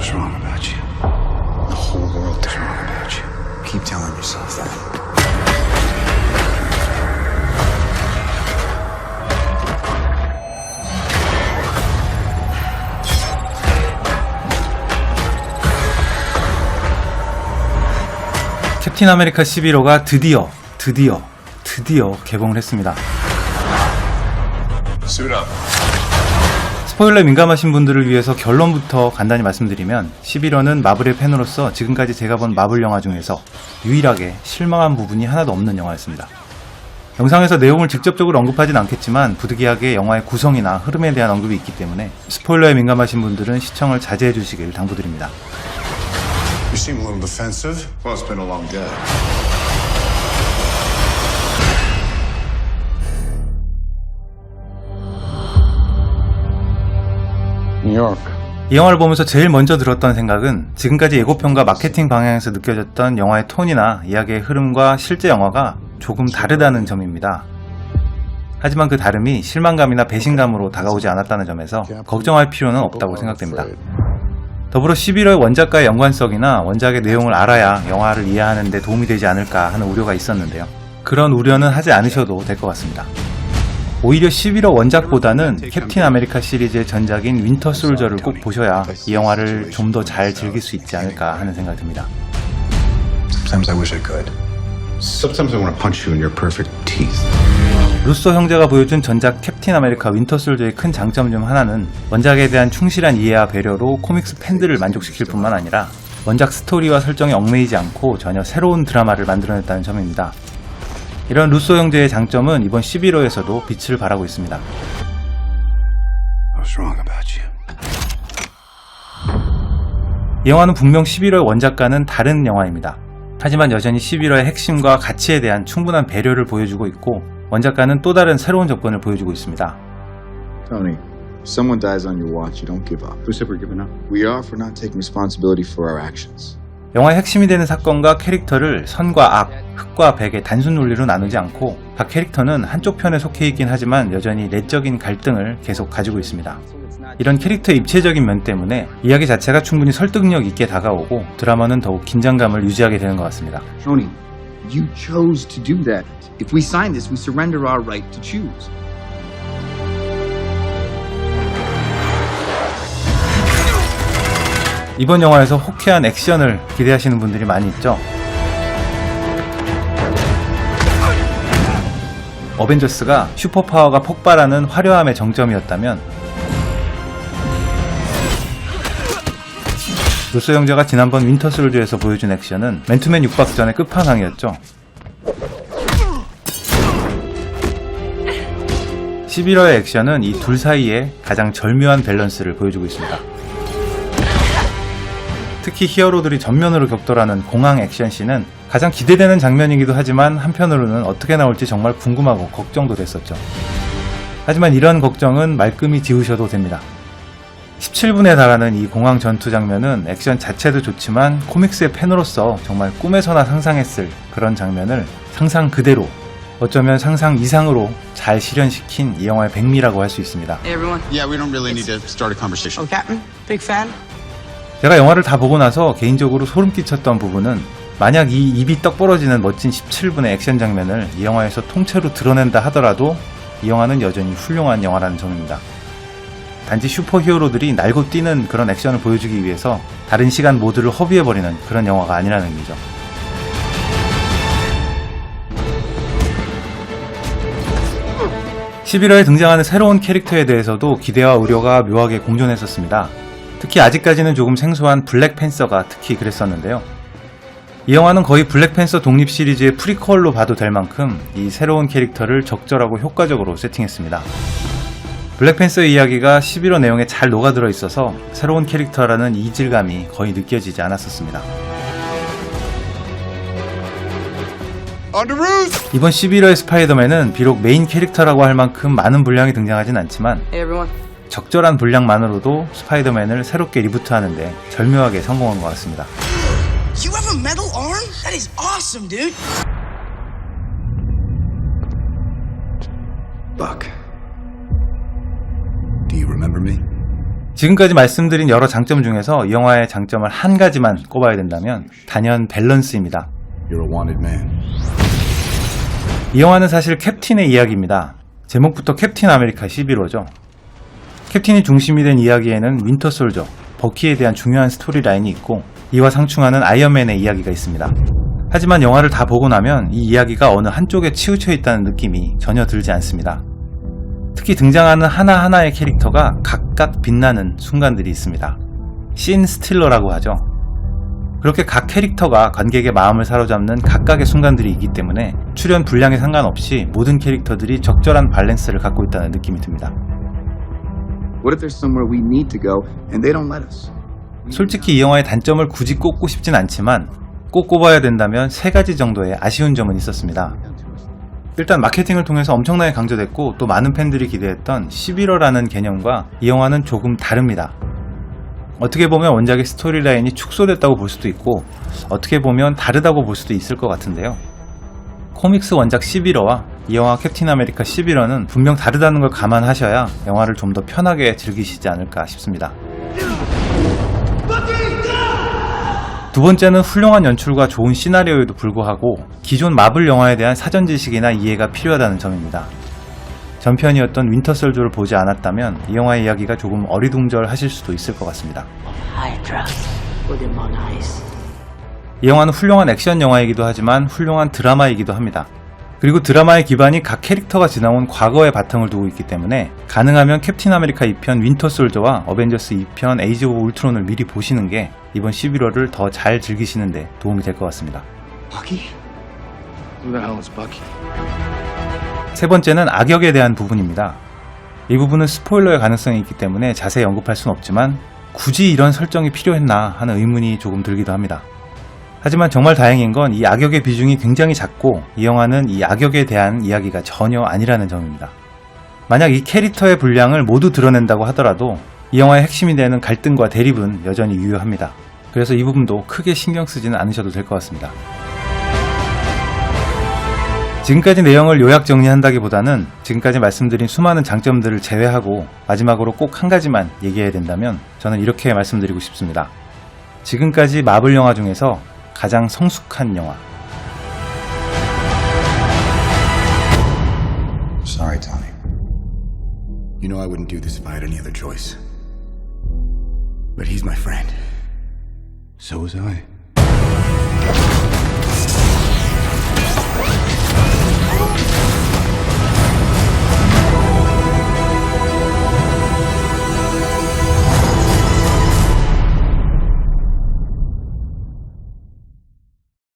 What's wrong about you? The whole world is wrong about you. Keep telling yourself that. 캡틴 아메리카 11호가 드디어 개봉을 했습니다. 스포일러에 민감하신 분들을 위해서 결론부터 간단히 말씀드리면 11호는 마블의 팬으로서 지금까지 제가 본 마블 영화 중에서 유일하게 실망한 부분이 하나도 없는 영화였습니다. 영상에서 내용을 직접적으로 언급하진 않겠지만 부득이하게 영화의 구성이나 흐름에 대한 언급이 있기 때문에 스포일러에 민감하신 분들은 시청을 자제해 주시길 당부드립니다. You seem a little defensive. Well, it's been a long day. New York. 이 영화를 보면서 제일 먼저 들었던 생각은 지금까지 예고편과 마케팅 방향에서 느껴졌던 영화의 톤이나 이야기의 흐름과 실제 영화가 조금 다르다는 점입니다. 하지만 그 다름이 실망감이나 배신감으로 다가오지 않았다는 점에서 걱정할 필요는 없다고 생각됩니다. 더불어 11호의 원작과의 연관성이나 원작의 내용을 알아야 영화를 이해하는 데 도움이 되지 않을까 하는 우려가 있었는데요. 그런 우려는 하지 않으셔도 될 것 같습니다. 오히려 11호 원작보다는 캡틴 아메리카 시리즈의 전작인 윈터 솔저를 꼭 보셔야 이 영화를 좀 더 잘 즐길 수 있지 않을까 하는 생각이 듭니다. Sometimes I wish I could. Sometimes I want to punch you in your perfect teeth. 루소 형제가 보여준 전작 캡틴 아메리카 윈터 솔저의 큰 장점 중 하나는 원작에 대한 충실한 이해와 배려로 코믹스 팬들을 만족시킬 뿐만 아니라 원작 스토리와 설정에 얽매이지 않고 전혀 새로운 드라마를 만들어냈다는 점입니다. 이런 루소 형제의 장점은 이번 11호에서도 빛을 발하고 있습니다. What's wrong about you? 이 영화는 분명 11호의 원작과는 다른 영화입니다. 하지만 여전히 11호의 핵심과 가치에 대한 충분한 배려를 보여주고 있고 원작과는 또 다른 새로운 접근을 보여주고 있습니다. Tony, if someone dies on your watch, you don't give up. Who said we're giving up? We are for not taking responsibility for our actions. 영화의 핵심이 되는 사건과 캐릭터를 선과 악, 흑과 백의 단순 논리로 나누지 않고 각 캐릭터는 한쪽 편에 속해 있긴 하지만 여전히 내적인 갈등을 계속 가지고 있습니다. 이런 캐릭터의 입체적인 면 때문에 이야기 자체가 충분히 설득력 있게 다가오고 드라마는 더욱 긴장감을 유지하게 되는 것 같습니다. Tony, you chose to do that. If we sign this, we surrender our right to choose. 이번 영화에서 호쾌한 액션을 기대하시는 분들이 많이 있죠. 어벤져스가 슈퍼파워가 폭발하는 화려함의 정점이었다면 루소 형제가 지난번 윈터 솔저에서 보여준 액션은 맨투맨 6박전의 끝판왕이었죠. 11호의 액션은 이 둘 사이에 가장 절묘한 밸런스를 보여주고 있습니다. 특히 히어로들이 전면으로 격돌하는 공항 액션씬은 가장 기대되는 장면이기도 하지만 한편으로는 어떻게 나올지 정말 궁금하고 걱정도 됐었죠. 하지만 이런 걱정은 말끔히 지우셔도 됩니다. 17분에 달하는 이 공항 전투 장면은 액션 자체도 좋지만 코믹스의 팬으로서 정말 꿈에서나 상상했을 그런 장면을 상상 그대로 어쩌면 상상 이상으로 잘 실현시킨 이 영화의 백미라고 할 수 있습니다. Hey everyone. Yeah, we don't really need to start a conversation. Oh, Captain, big fan. 제가 영화를 다 보고 나서 개인적으로 소름 끼쳤던 부분은 만약 이 입이 떡 벌어지는 멋진 17분의 액션 장면을 이 영화에서 통째로 드러낸다 하더라도 이 영화는 여전히 훌륭한 영화라는 점입니다. 단지 슈퍼히어로들이 날고 뛰는 그런 액션을 보여주기 위해서 다른 시간 모두를 허비해버리는 그런 영화가 아니라는 의미죠. (11호에) 등장하는 새로운 캐릭터에 대해서도 기대와 우려가 묘하게 공존했었습니다. 특히 아직까지는 조금 생소한 블랙팬서가 특히 그랬었는데요. 이 영화는 거의 블랙팬서 독립 시리즈의 프리퀄로 봐도 될 만큼 이 새로운 캐릭터를 적절하고 효과적으로 세팅했습니다. 블랙팬서의 이야기가 11호 내용에 잘 녹아들어 있어서 새로운 캐릭터라는 이질감이 거의 느껴지지 않았었습니다. 이번 11호의 스파이더맨은 비록 메인 캐릭터라고 할 만큼 많은 분량이 등장하진 않지만 Hey everyone. 적절한 분량만으로도 스파이더맨을 새롭게 리부트하는데 절묘하게 성공한 것 같습니다. You have a metal arm? That is awesome, dude. Buck. Do you remember me? 지금까지 말씀드린 여러 장점 중에서 이 영화의 장점을 한 가지만 꼽아야 된다면 단연 밸런스입니다. You're a wanted man. 이 영화는 사실 캡틴의 이야기입니다. 제목부터 캡틴 아메리카 11호죠. 캡틴이 중심이 된 이야기에는 윈터 솔저, 버키에 대한 중요한 스토리 라인이 있고 이와 상충하는 아이언맨의 이야기가 있습니다. 하지만 영화를 다 보고 나면 이 이야기가 어느 한쪽에 치우쳐 있다는 느낌이 전혀 들지 않습니다. 특히 등장하는 하나하나의 캐릭터가 각각 빛나는 순간들이 있습니다. 씬 스틸러라고 하죠. 그렇게 각 캐릭터가 관객의 마음을 사로잡는 각각의 순간들이 있기 때문에 출연 분량에 상관없이 모든 캐릭터들이 적절한 밸런스를 갖고 있다는 느낌이 듭니다. What if there's somewhere we need to go and they don't let us? 솔직히 이 영화의 단점을 굳이 꼽고 싶진 않지만 꼭 꼽아야 된다면 3가지 정도의 아쉬운 점은 있었습니다. 일단 마케팅을 통해서 엄청나게 강조됐고 또 많은 팬들이 기대했던 11호라는 개념과 이 영화는 조금 다릅니다. 어떻게 보면 원작의 스토리라인이 축소됐다고 볼 수도 있고 어떻게 보면 다르다고 볼 수도 있을 것 같은데요. 코믹스 원작 11호와 이 영화 캡틴 아메리카 11호는 분명 다르다는 걸 감안하셔야 영화를 좀 더 편하게 즐기시지 않을까 싶습니다. 두 번째는 훌륭한 연출과 좋은 시나리오에도 불구하고 기존 마블 영화에 대한 사전 지식이나 이해가 필요하다는 점입니다. 전편이었던 윈터 솔저를 보지 않았다면 이 영화의 이야기가 조금 어리둥절하실 수도 있을 것 같습니다. Hydra, put him on ice. 이 영화는 훌륭한 액션 영화이기도 하지만 훌륭한 드라마이기도 합니다. 그리고 드라마의 기반이 각 캐릭터가 지나온 과거의 바탕을 두고 있기 때문에 가능하면 캡틴 아메리카 2편 윈터 솔저와 어벤져스 2편 에이지 오브 울트론을 미리 보시는 게 이번 11호를 더 잘 즐기시는 데 도움이 될 것 같습니다. Bucky? Who the hell is Bucky? 세 번째는 악역에 대한 부분입니다. 이 부분은 스포일러의 가능성이 있기 때문에 자세히 언급할 수는 없지만 굳이 이런 설정이 필요했나 하는 의문이 조금 들기도 합니다. 하지만 정말 다행인 건 이 악역의 비중이 굉장히 작고 이 영화는 이 악역에 대한 이야기가 전혀 아니라는 점입니다. 만약 이 캐릭터의 분량을 모두 드러낸다고 하더라도 이 영화의 핵심이 되는 갈등과 대립은 여전히 유효합니다. 그래서 이 부분도 크게 신경 쓰지는 않으셔도 될 것 같습니다. 지금까지 내용을 요약 정리한다기보다는 지금까지 말씀드린 수많은 장점들을 제외하고 마지막으로 꼭 한 가지만 얘기해야 된다면 저는 이렇게 말씀드리고 싶습니다. 지금까지 마블 영화 중에서 가장 성숙한 영화. Sorry, Tony. You know I wouldn't do this if I had any other choice. But he's my friend. So was I.